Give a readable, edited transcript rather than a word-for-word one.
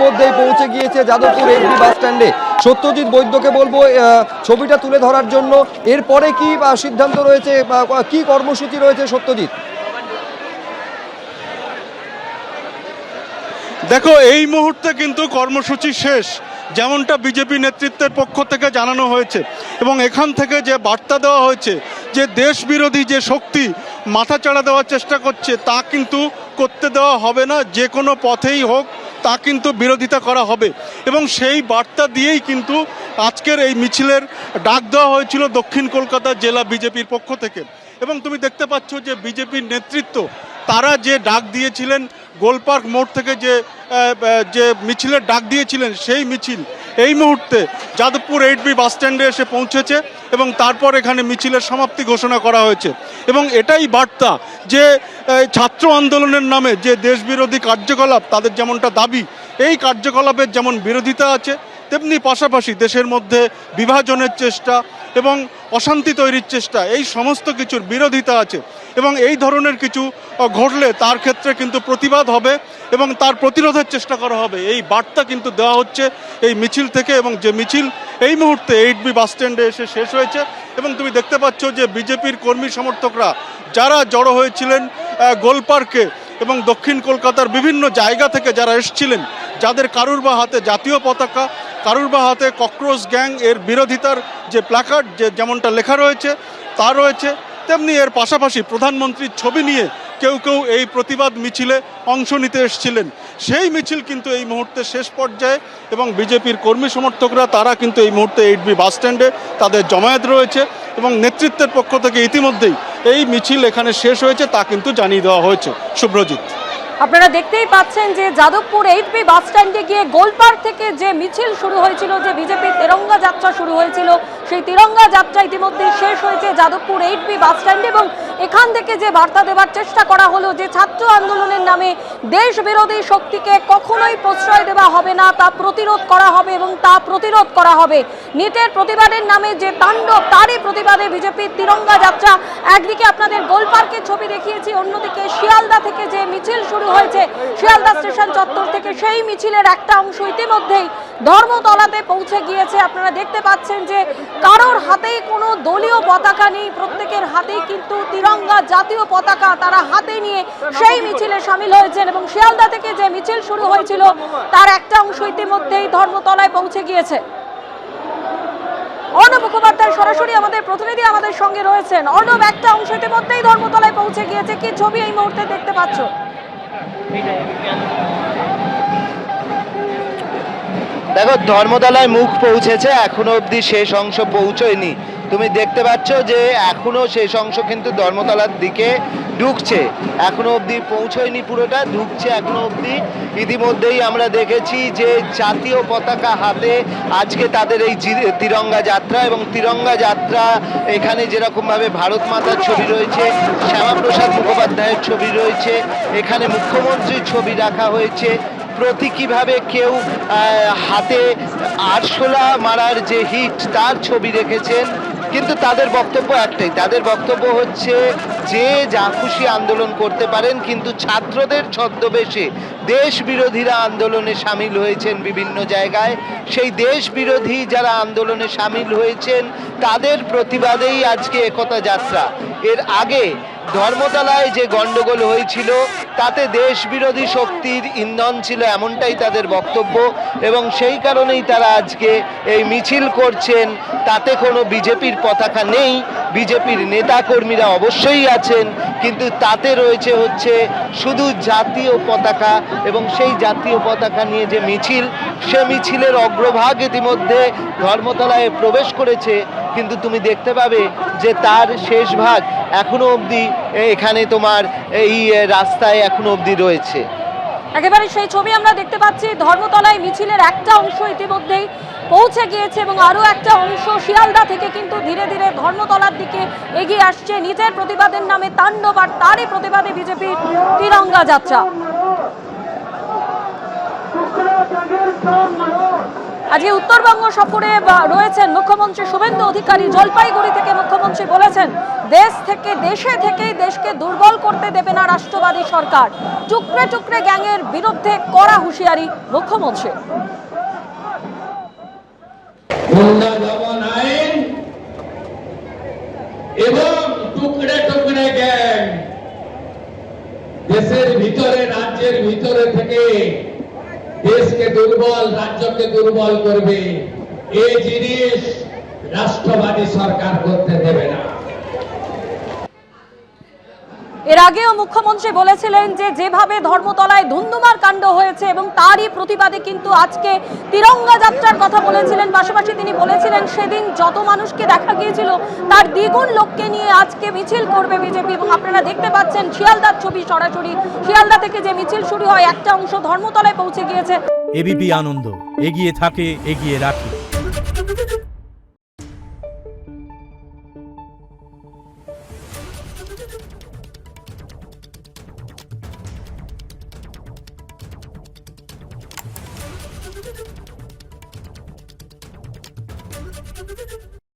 ইতিমধ্যেই পৌঁছে গিয়েছে যাদবপুর এসবি বাস স্ট্যান্ডে। সত্যজিৎ বৈদ্যকে বলবো ছবিটা তুলে ধরার জন্য। এরপরে কি সিদ্ধান্ত রয়েছে, কি কর্মসূচি রয়েছে সত্যজিৎ? দেখো, এই মুহূর্তে কিন্তু কর্মসূচি শেষ, যেমনটা বিজেপি নেতৃত্বের পক্ষ থেকে জানানো হয়েছে। এবং এখান থেকে যে বার্তা দেওয়া হয়েছে যে দেশ বিরোধী যে শক্তি মাথাচাড়া দেওয়ার চেষ্টা করছে তা কিন্তু করতে দেওয়া হবে না, যে কোনো পথেই হোক তা কিন্তু বিরোধিতা করা হবে। এবং সেই বার্তা দিয়েই কিন্তু আজকের এই মিছিলের ডাক দেওয়া হয়েছিল দক্ষিণ কলকাতা জেলা বিজেপির পক্ষ থেকে। এবং তুমি দেখতে পাচ্ছ যে বিজেপির নেতৃত্ব তারা যে ডাক দিয়েছিলেন গোলপার্ক মোড় থেকে, যে মিছিলের ডাক দিয়েছিলেন, সেই মিছিল এই মুহূর্তে যাদবপুর 8B বাস স্ট্যান্ডে এসে পৌঁছেছে এবং তারপর এখানে মিছিলের সমাপ্তি ঘোষণা করা হয়েছে। এবং এটাই বার্তা যে ছাত্র আন্দোলনের নামে যে দেশবিরোধী কার্যকলাপ, তাদের যেমনটা দাবি, এই কার্যকলাপের যেমন বিরোধিতা আছে, তেমনি পাশাপাশি দেশের মধ্যে বিভাজনের চেষ্টা এবং অশান্তি তৈরির চেষ্টা, এই সমস্ত কিছুর বিরোধিতা আছে। এবং এই ধরনের কিছু ঘটলে তার ক্ষেত্রে কিন্তু প্রতিবাদ হবে এবং তার প্রতিরোধের চেষ্টা করা হবে, এই বার্তা কিন্তু দেওয়া হচ্ছে এই মিছিল থেকে। এবং যে মিছিল এই মুহূর্তে 8B বাস স্ট্যান্ডে এসে শেষ হয়েছে। এবং তুমি দেখতে পাচ্ছ যে বিজেপির কর্মী সমর্থকরা যারা জড়ো হয়েছিলেন গোলপার্কে এবং দক্ষিণ কলকাতার বিভিন্ন জায়গা থেকে যারা এসেছিলেন, যাদের কারুর বা হাতে জাতীয় পতাকা, কারুর বা হাতে ককরোচ গ্যাং এর বিরোধিতার যে প্ল্যাকার্ড, যেমনটা লেখা রয়েছে তা রয়েছে, তেমনি এর পাশাপাশি প্রধানমন্ত্রীর ছবি নিয়ে কেউ কেউ এই প্রতিবাদ মিছিলে অংশ নিতে এসেছিলেন। সেই মিছিল কিন্তু এই মুহূর্তে শেষ পর্যায়ে এবং বিজেপির কর্মী সমর্থকরা তারা কিন্তু এই মুহূর্তে 8B বাস স্ট্যান্ডে তাদের জমায়েত রয়েছে এবং নেতৃত্বের পক্ষ থেকে ইতিমধ্যেই এই মিছিল এখানে শেষ হয়েছে তা কিন্তু জানিয়ে দেওয়া হয়েছে। শুভ্রজিৎ, আপনারা দেখতেই পাচ্ছেন যে যাদবপুর 8B বাস স্ট্যান্ডে গিয়ে গোলপার্ক থেকে যে মিছিল শুরু হয়েছিল, যে বিজেপির তিরঙ্গা যাত্রা শুরু হয়েছিল, সেই তিরঙ্গা যাত্রা ইতিমধ্যেই শেষ হয়েছে যাদবপুর 8B বাস স্ট্যান্ডে। এবং এখান থেকে যে বার্তা দেওয়ার চেষ্টা করা হলো যে ছাত্র আন্দোলনের নামে দেশ বিরোধী শক্তিকে কখনোই প্রশ্রয় দেওয়া হবে না, তা প্রতিরোধ করা হবে এবং তা প্রতিরোধ করা হবে। নিটের প্রতিবাদের নামে যে তাণ্ডব, তারই প্রতিবাদে বিজেপির তিরঙ্গা যাত্রা। একদিকে আপনাদের গোলপার্কের ছবি দেখিয়েছি, অন্যদিকে শিয়ালদা থেকে যে মিছিল শুরু হয়েছে শিয়ালদা স্টেশন চত্বর থেকে, সেই মিছিলের একটা অংশ ইতিমধ্যেই ধর্মতলাতে পৌঁছে গিয়েছে। আপনারা দেখতে পাচ্ছেন যে কারোর হাতেই কোনো দলীয় পতাকা নেই, প্রত্যেকের হাতেই কিন্তু তিরঙ্গা জাতীয় পতাকা তারা হাতে নিয়ে সেই মিছিলে সামিল হয়েছেন। এবং শিয়ালদা থেকে যে মিছিল শুরু হয়েছিল তার একটা অংশ ইতিমধ্যেই ধর্মতলায় পৌঁছে গিয়েছে। অর্ণব মুখোপাধ্যায় সরাসরি আমাদের প্রতিনিধি আমাদের সঙ্গে রয়েছেন। অর্ণব, একটা অংশ ইতিমধ্যেই ধর্মতলায় পৌঁছে গিয়েছে, কি ছবি এই মুহূর্তে দেখতে পাচ্ছ? দেখো, ধর্মতলায় মুখ পৌঁছেছে, এখনো অবধি শেষ অংশ পৌঁছয়নি। তুমি দেখতে পাচ্ছ যে এখনো শেষ অংশ কিন্তু ধর্মতলার দিকে ঢুকছে, এখনো অবধি পৌঁছয়নি, পুরোটা ঢুকছে এখনো অবধি। ইতিমধ্যেই আমরা দেখেছি যে জাতীয় পতাকা হাতে আজকে তাদের এই তিরঙ্গা যাত্রা। এবং তিরঙ্গা যাত্রা এখানে যেরকমভাবে ভারত মাতার ছবি রয়েছে, শ্যামাপ্রসাদ মুখোপাধ্যায়ের ছবি রয়েছে, এখানে মুখ্যমন্ত্রীর ছবি রাখা হয়েছে, প্রতীকীভাবে কেউ হাতে আরশোলা মারার যে হিট তার ছবি রেখেছেন। কিন্তু তাদের বক্তব্য একটাই, তাদের বক্তব্য হচ্ছে যে যা খুশি আন্দোলন করতে পারেন, কিন্তু ছাত্রদের ছদ্মবেশে দেশ বিরোধীরা আন্দোলনে সামিল হয়েছেন বিভিন্ন জায়গায়। সেই দেশ বিরোধী যারা আন্দোলনে সামিল হয়েছেন তাদের প্রতিবাদেই আজকে একতা যাত্রা। এর আগে ধর্মতলায় যে গন্ডগোল হয়েছিল তাতে দেশ বিরোধী শক্তির ইন্ধন ছিল, এমনটাই তাদের বক্তব্য। এবং সেই কারণেই তারা আজকে এই মিছিল করছেন। তাতে কোনো বিজেপির পতাকা নেই, বিজেপির নেতাকর্মীরা অবশ্যই আছেন, কিন্তু তাতে রয়েছে হচ্ছে শুধু জাতীয় পতাকা। এবং সেই জাতীয় পতাকা নিয়ে যে মিছিল, সে মিছিলের অগ্রভাগ ইতিমধ্যে ধর্মতলায় প্রবেশ করেছে, কিন্তু তুমি দেখতে পাবে যে তার শেষ ভাগ এখনো অবধি এখানে তোমার এই রাস্তায় এখনো অবধি রয়েছে। একেবারে সেই ছবি আমরা দেখতে পাচ্ছি, ধর্মতলায় মিছিলের একটা অংশ ইতিমধ্যেই পৌঁছে গিয়েছে এবং আরও একটা অংশ শিয়ালদা থেকে কিন্তু ধীরে ধীরে ধর্মতলার দিকে এগিয়ে আসছে। নিজের প্রতিবাদের নামে তাণ্ডব, আর তারই প্রতিবাদে বিজেপির তিরঙ্গা যাত্রা। আজকে উত্তরবঙ্গ সফরে রয়েছেন মুখ্যমন্ত্রী শুভেন্দু অধিকারী। জলপাইগুড়ি থেকে মুখ্যমন্ত্রী বলেছেন দেশে থেকেই দেশকে দুর্বল করতে দেবে না রাষ্ট্রবাদী সরকার। টুকরে টুকরে গ্যাংয়ের বিরুদ্ধে কড়া হুঁশিয়ারি মুখ্যমন্ত্রী। গুন্ডা দমন আইন এবং টুকরে টুকরে গ্যাং দেশের ভিতরে, রাজ্যের ভিতরে থেকে দেশকে দুর্বল, রাজ্যকে দুর্বল করবে, এই জিনিস রাষ্ট্রবাদী সরকার করতে দেবে না। এর আগেও মুখ্যমন্ত্রী বলেছিলেন যে যেভাবে ধর্মতলায় ধুন্ধুমার কাণ্ড হয়েছে এবং তারই প্রতিবাদে কিন্তু আজকে তিরঙ্গা যাত্রার কথা বলেছিলেন। পাশাপাশি তিনি বলেছিলেন সেদিন যত মানুষকে দেখা গিয়েছিল তার দ্বিগুণ লোককে নিয়ে আজকে মিছিল করবে বিজেপি। এবং আপনারা দেখতে পাচ্ছেন শিয়ালদার ছবি, সরাসরি শিয়ালদা থেকে যে মিছিল শুরু হয় একটা অংশ ধর্মতলায় পৌঁছে গিয়েছে। এবিপি আনন্দ, এগিয়ে থাকে, এগিয়ে রাখে।